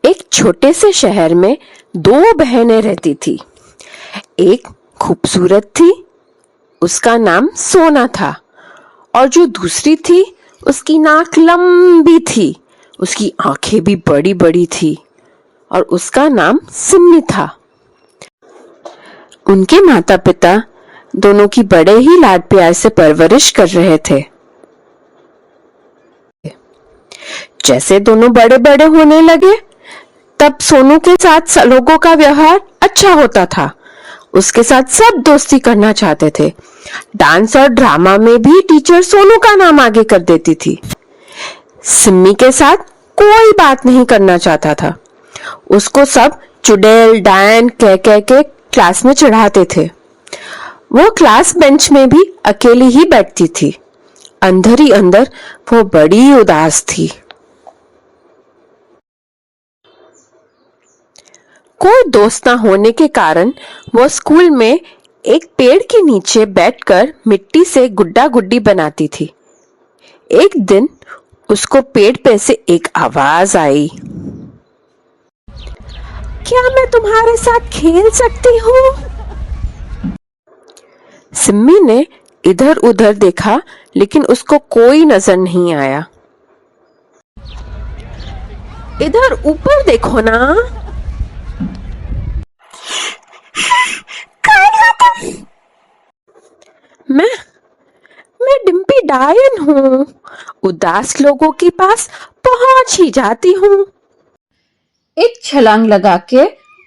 एक छोटे से शहर में दो बहनें रहती थी। एक खूबसूरत थी, उसका नाम सोना था, और जो दूसरी थी उसकी नाक लंबी थी, उसकी आंखें भी बड़ी बड़ी थी और उसका नाम सिम्मी था। उनके माता पिता दोनों की बड़े ही लाड प्यार से परवरिश कर रहे थे। जैसे दोनों बड़े बड़े होने लगे तब सोनू के साथ लोगों का व्यवहार अच्छा होता था। उसके साथ सब दोस्ती करना चाहते थे। डांस और ड्रामा में भी टीचर सोनू का नाम आगे कर देती थी। सिम्मी के साथ कोई बात नहीं करना चाहता था। उसको सब चुड़ैल डायन कह कह के क्लास में चढ़ाते थे। वो क्लास बेंच में भी अकेली ही बैठती थी। अंदर ही अंदर वो बड़ी उदास थी। कोई दोस्त ना होने के कारण वो स्कूल में एक पेड़ के नीचे बैठकर मिट्टी से गुड्डा गुड्डी बनाती थी। एक दिन उसको पेड़ पे से एक आवाज आई, क्या मैं तुम्हारे साथ खेल सकती हूँ? सिम्मी ने इधर उधर देखा लेकिन उसको कोई नजर नहीं आया। इधर ऊपर देखो ना। मैं डिम्पी डायन हूँ। उदास लोगों के पास पहुंच ही जाती हूँ। एक छलांग लगा के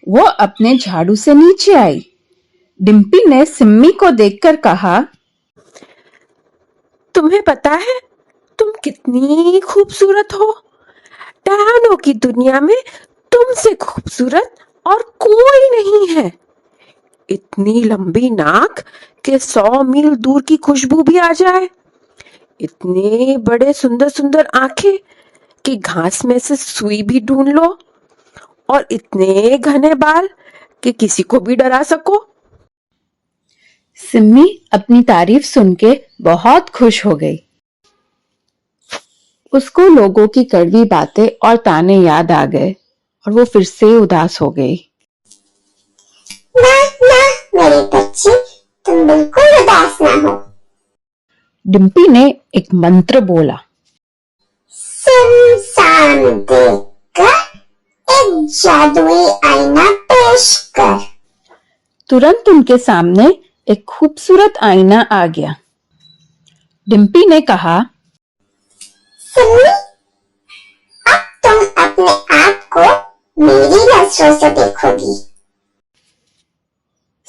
वो अपने झाड़ू से नीचे आई। डिम्पी ने सिम्मी को देखकर कहा, तुम्हें पता है तुम कितनी खूबसूरत हो? डायनों की दुनिया में तुमसे खूबसूरत और कोई नहीं है। इतनी लंबी नाक कि 100 मील दूर की खुशबू भी आ जाए। इतने बड़े सुंदर सुंदर आंखें कि घास में से सुई भी ढूंढ लो, और इतने घने बाल कि किसी को भी डरा सको। सिम्मी अपनी तारीफ सुन के बहुत खुश हो गई। उसको लोगों की कड़वी बातें और ताने याद आ गए और वो फिर से उदास हो गई। ना मेरी बच्ची, तुम बिल्कुल उदास ना हो। डिम्पी ने एक मंत्र बोला, सुनसान देखकर एक जादुई आईना पेश कर। तुरंत उनके सामने एक खूबसूरत आईना आ गया। डिम्पी ने कहा, सिम्मी, अब तुम अपने आप को मेरी नजरों से देखोगी।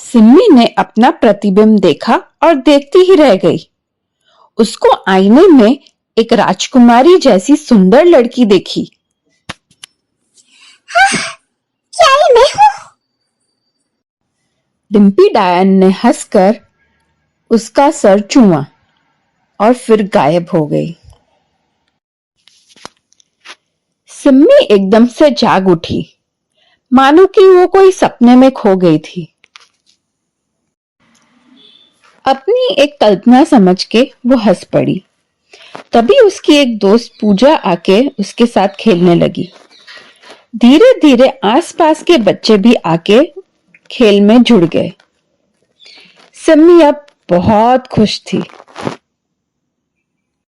सिम्मी ने अपना प्रतिबिंब देखा और देखती ही रह गई। उसको आईने में एक राजकुमारी जैसी सुंदर लड़की देखी। क्या ये मैं हूँ? डिम्पी डायन ने हंसकर उसका सर चूमा और फिर गायब हो गई। सिम्मी एकदम से जाग उठी, मानो कि वो कोई सपने में खो गई थी। अपनी एक कल्पना समझ के वो हंस पड़ी। तभी उसकी एक दोस्त पूजा आके उसके साथ खेलने लगी। धीरे धीरे आसपास के बच्चे भी आके खेल में जुड़ गए। सिम्मी अब बहुत खुश थी।